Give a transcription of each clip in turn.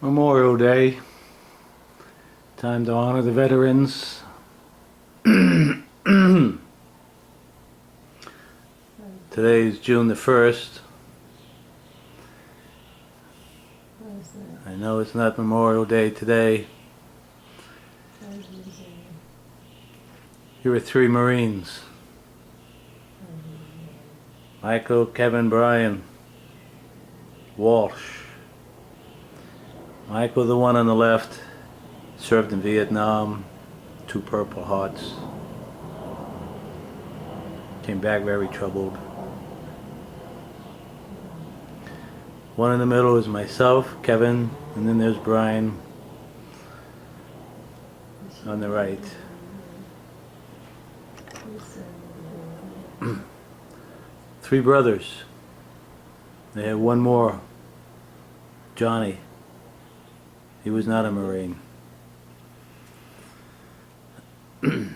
Memorial Day. Time to honor the veterans. Today is June the 1st. I know it's not Memorial Day today. Here are 3 Marines. Michael, Kevin, Brian, Walsh. Michael, the one on the left, served in Vietnam, 2 Purple Hearts. Came back very troubled. One in the middle is myself, Kevin, and then there's Brian on the right. 3 brothers. They had one more, Johnny. He was not a Marine. This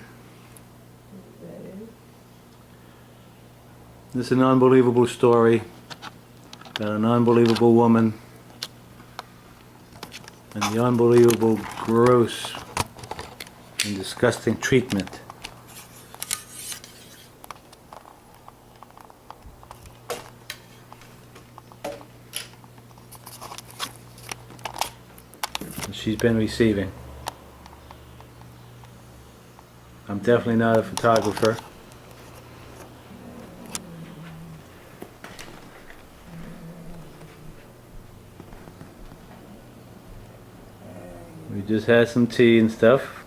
is an unbelievable story about an unbelievable woman and the unbelievable, gross, and disgusting treatment. She's been receiving. I'm definitely not a photographer. We just had some tea and stuff.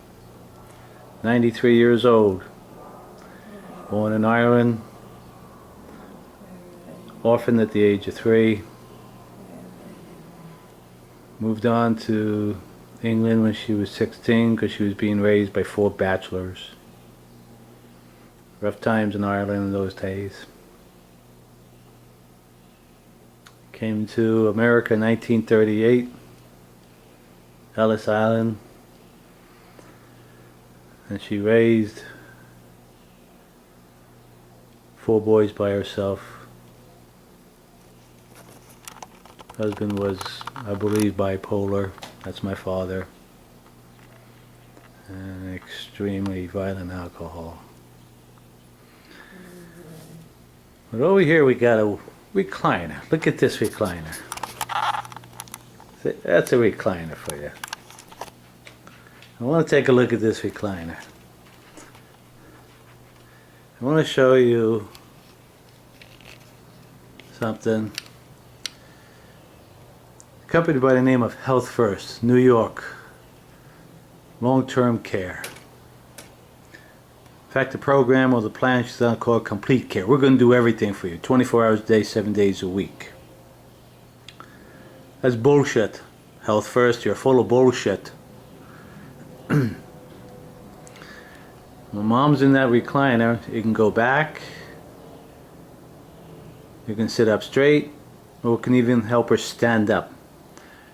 93 years old. Born in Ireland. Orphaned at the age of 3. Moved on to England when she was 16 because she was being raised by 4 bachelors. Rough times in Ireland in those days. Came to America in 1938, Ellis Island, and she raised 4 boys by herself. Husband was, I believe, bipolar. That's my father. And extremely violent alcohol. But over here we got a recliner. Look at this recliner. That's a recliner for you. I want to take a look at this recliner. I want to show you something. Company by the name of HEALTHFIRST, New York. Long-term care. In fact, the program or the plan is called Complete Care. We're going to do everything for you, 24 hours a day, 7 days a week. That's bullshit. HEALTHFIRST, you're full of bullshit. My mom's in that recliner. You can go back. You can sit up straight, or it can even help her stand up.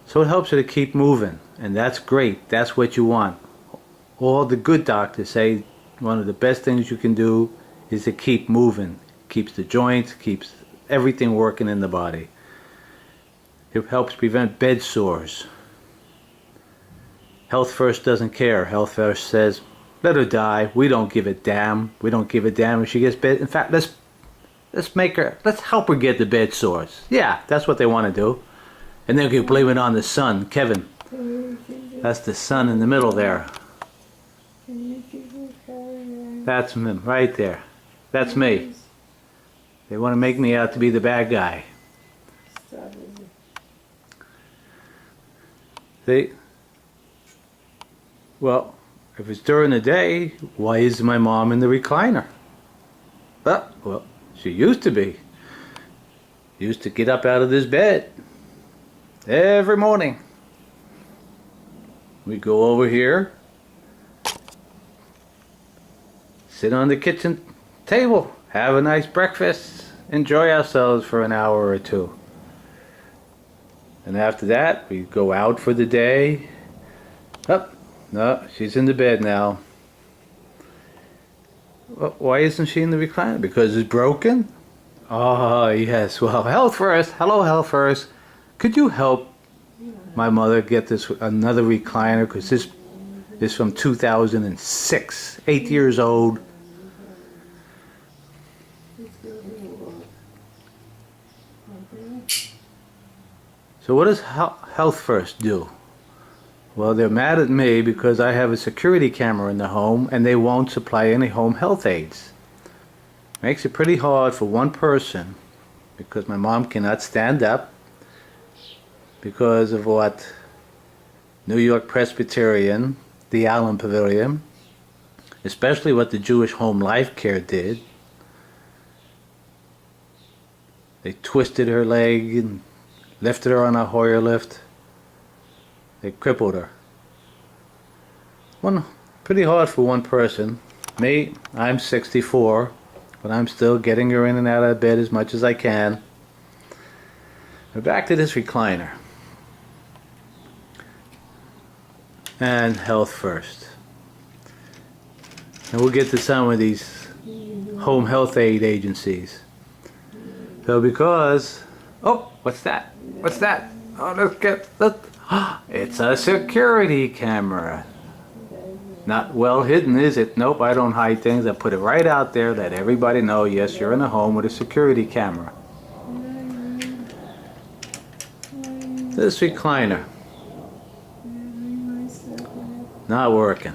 So it helps her to keep moving, and that's great. That's what you want. All the good doctors say one of the best things you can do is to keep moving. Keeps the joints, keeps everything working in the body. It helps prevent bed sores. HEALTHFIRST doesn't care. HEALTHFIRST says, let her die. We don't give a damn. We don't give a damn if she gets bed. In fact, let's help her get the bed sores. Yeah, that's what they want to do. And then you can blame it on the sun, Kevin. That's the sun in the middle there. That's him right there. That's me. They want to make me out to be the bad guy. Well, if it's during the day, why is my mom in the recliner? Well, she used to be. Used to get up out of this bed. Every morning. We go over here, sit on the kitchen table, have a nice breakfast, enjoy ourselves for an hour or 2. And after that, we go out for the day. No, she's in the bed now. Well, why isn't she in the recliner? Because it's broken? Oh, yes. Well, HEALTHFIRST. Hello, HEALTHFIRST. Could you help my mother get this another recliner, because this is from 2006, 8 years old. So what does Health First do? Well, they're mad at me because I have a security camera in the home and they won't supply any home health aids. Makes it pretty hard for one person, because my mom cannot stand up because of what New York Presbyterian, the Allen Pavilion, especially what the Jewish Home Life Care did. They twisted her leg and lifted her on a Hoyer lift. They crippled her. Pretty hard for one person. Me, I'm 64, but I'm still getting her in and out of bed as much as I can. But back to this recliner. And Health First. And we'll get to some of these home health aid agencies. So because, oh, what's that? What's that? Oh, look. It's a security camera. Not well hidden, is it? Nope, I don't hide things. I put it right out there, let everybody know, yes, you're in a home with a security camera. This recliner. Not working.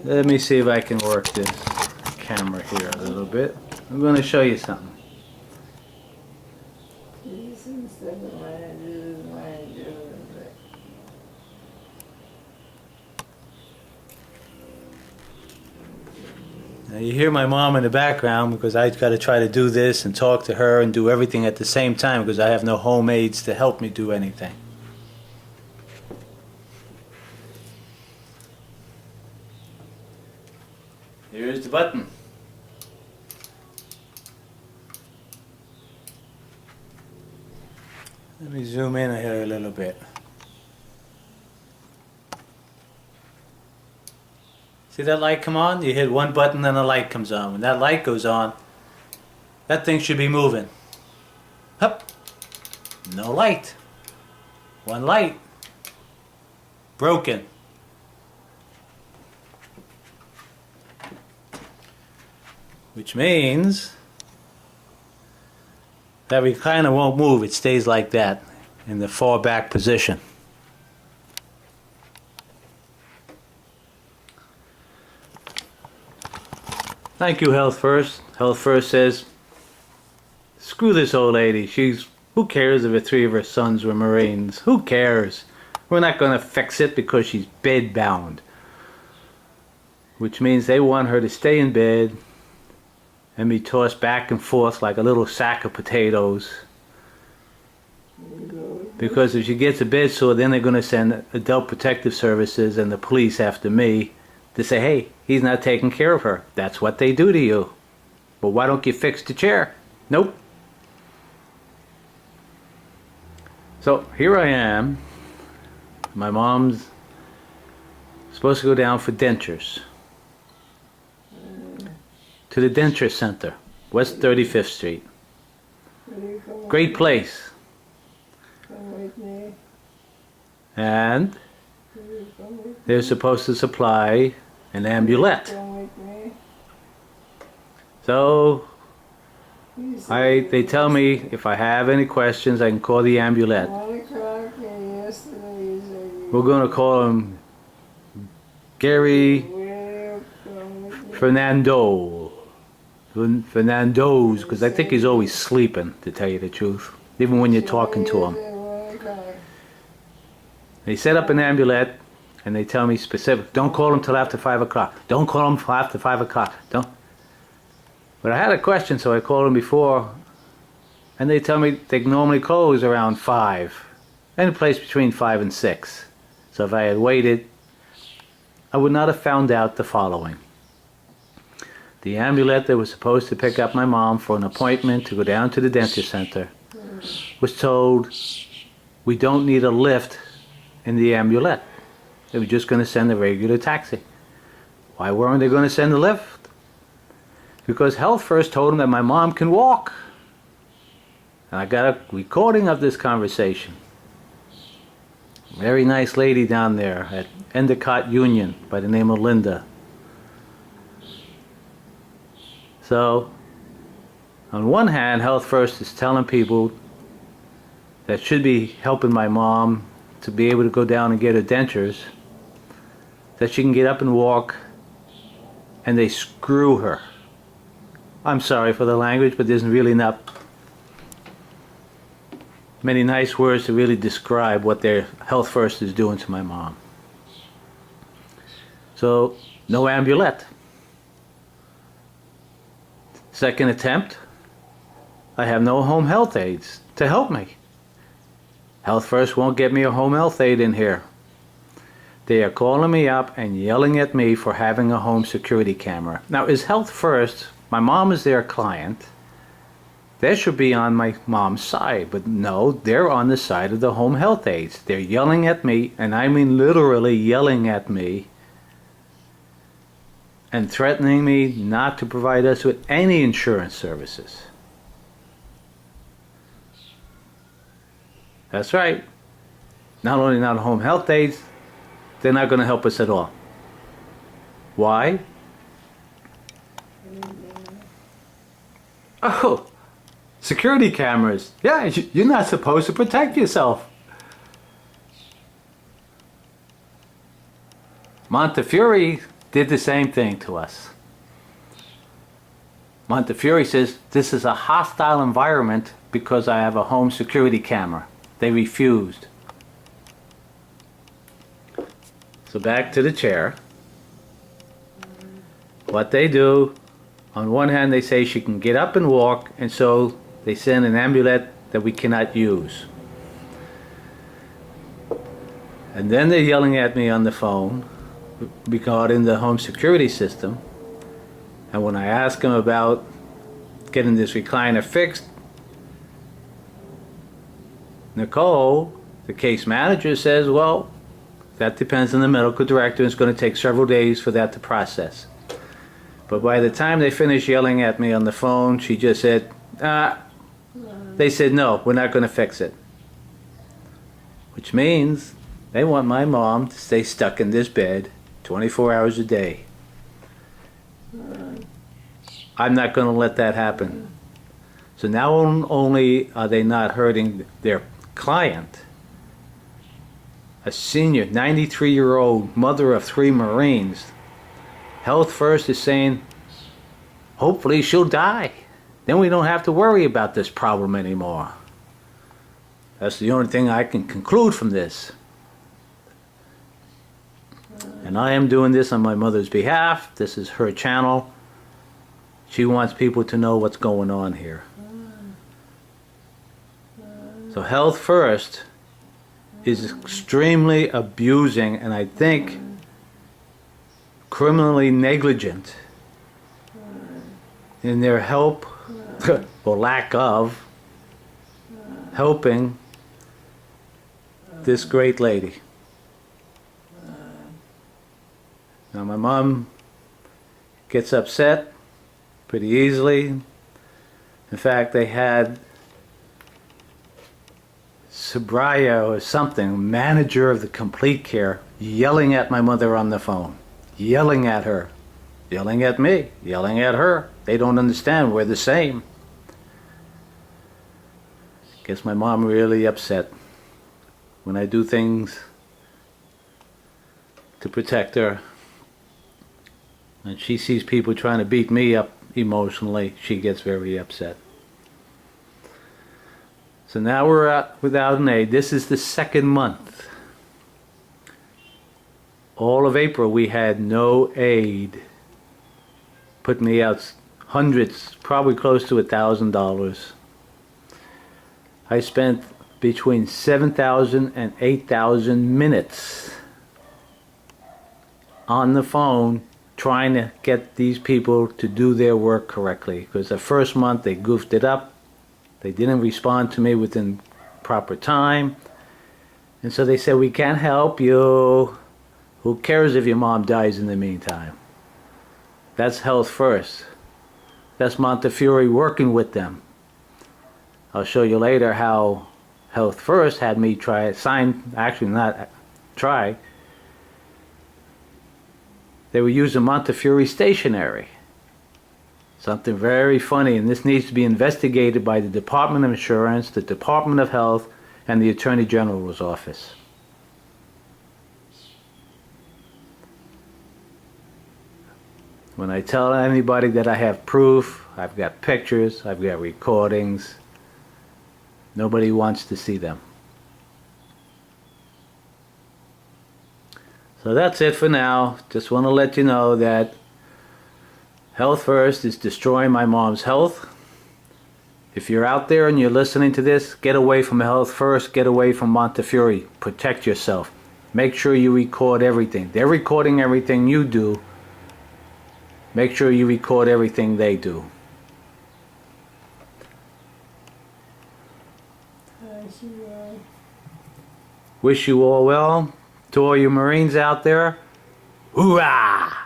Let me see if I can work this camera here a little bit. I'm going to show you something. Now you hear my mom in the background because I've got to try to do this and talk to her and do everything at the same time because I have no home aides to help me do anything. Here's the button. Let me zoom in here a little bit. See that light come on? You hit one button and the light comes on. When that light goes on, that thing should be moving. Hup. No light. One light. Broken. Which means that recliner won't move. It stays like that in the far back position. Thank you, Health First. Health First says, screw this old lady. Who cares if 3 of her sons were Marines? Who cares? We're not going to fix it because she's bedbound. Which means they want her to stay in bed and be tossed back and forth like a little sack of potatoes. Because if she gets a bed sore, then they're going to send Adult Protective Services and the police after me to say, hey, he's not taking care of her. That's what they do to you. But why don't you fix the chair? Nope. So here I am. My mom's supposed to go down for dentures. To the denture center, West 35th Street. Great place. And they're supposed to supply an amulet. So they tell me if I have any questions I can call the amulet. We're going to call him Gary Fernando's, because I think he's always sleeping, to tell you the truth, even when you're talking to him. They set up an amulet and they tell me specific, don't call him till after 5 o'clock. Don't call him till after 5 o'clock. Don't. But I had a question, so I called him before, and they tell me they normally close around 5, any place between 5 and 6. So if I had waited, I would not have found out the following. The amulet that was supposed to pick up my mom for an appointment to go down to the dentist center was told, we don't need a lift in the amulet. They were just going to send a regular taxi. Why weren't they going to send a lift? Because Health First told them that my mom can walk. And I got a recording of this conversation. Very nice lady down there at Endicott Union by the name of Linda. So, on one hand, Health First is telling people that should be helping my mom to be able to go down and get her dentures, that she can get up and walk, and they screw her. I'm sorry for the language, but there's really not many nice words to really describe what their Health First is doing to my mom. So, no ambulette. Second attempt, I have no home health aides to help me. Health First won't get me a home health aide in here. They are calling me up and yelling at me for having a home security camera. Now, is Health First, my mom is their client, they should be on my mom's side, but no, they're on the side of the home health aides. They're yelling at me, and I mean literally yelling at me, and threatening me not to provide us with any insurance services. That's right. Not only not home health aides, they're not going to help us at all. Why? Oh, security cameras. Yeah, you're not supposed to protect yourself. Montefiore did the same thing to us. Montefiore says this is a hostile environment because I have a home security camera. They refused. So back to the chair. What they do, on one hand they say she can get up and walk, and so they send an ambulette that we cannot use. And then they're yelling at me on the phone regarding the home security system. And when I ask them about getting this recliner fixed, Nicole, the case manager, says, well, that depends on the medical director. It's going to take several days for that to process. But by the time they finished yelling at me on the phone, she just said, they said, no, we're not going to fix it. Which means they want my mom to stay stuck in this bed 24 hours a day. I'm not going to let that happen. So now only are they not hurting their client, a senior 93-year-old mother of 3 Marines. Health First is saying, hopefully she'll die. Then we don't have to worry about this problem anymore. That's the only thing I can conclude from this. And I am doing this on my mother's behalf. This is her channel. She wants people to know what's going on here. So Health First is extremely abusing, and I think criminally negligent in their help or lack of helping this great lady. Now my mom gets upset pretty easily. In fact, they had Sabria or something, manager of the complete care, yelling at my mother on the phone, yelling at her, yelling at me, yelling at her. They don't understand, we're the same. Gets my mom really upset when I do things to protect her. And she sees people trying to beat me up emotionally, she gets very upset. So now we're out without an aid. This is the 2nd month. All of April we had no aid. Put me out hundreds, probably close to $1,000. I spent between 7,000 and 8,000 minutes on the phone trying to get these people to do their work correctly. Because the first month they goofed it up. They didn't respond to me within proper time. And so they said, we can't help you. Who cares if your mom dies in the meantime? That's Health First. That's Montefiore working with them. I'll show you later how Health First had me actually not try. They were using Montefiore stationery. Something very funny, and this needs to be investigated by the Department of Insurance, the Department of Health, and the Attorney General's office. When I tell anybody that I have proof, I've got pictures, I've got recordings, nobody wants to see them. So that's it for now. Just want to let you know that Health First is destroying my mom's health. If you're out there and you're listening to this, get away from Health First, get away from Montefiore. Protect yourself. Make sure you record everything. They're recording everything you do. Make sure you record everything they do. Wish you all well. To all you Marines out there, hoorah!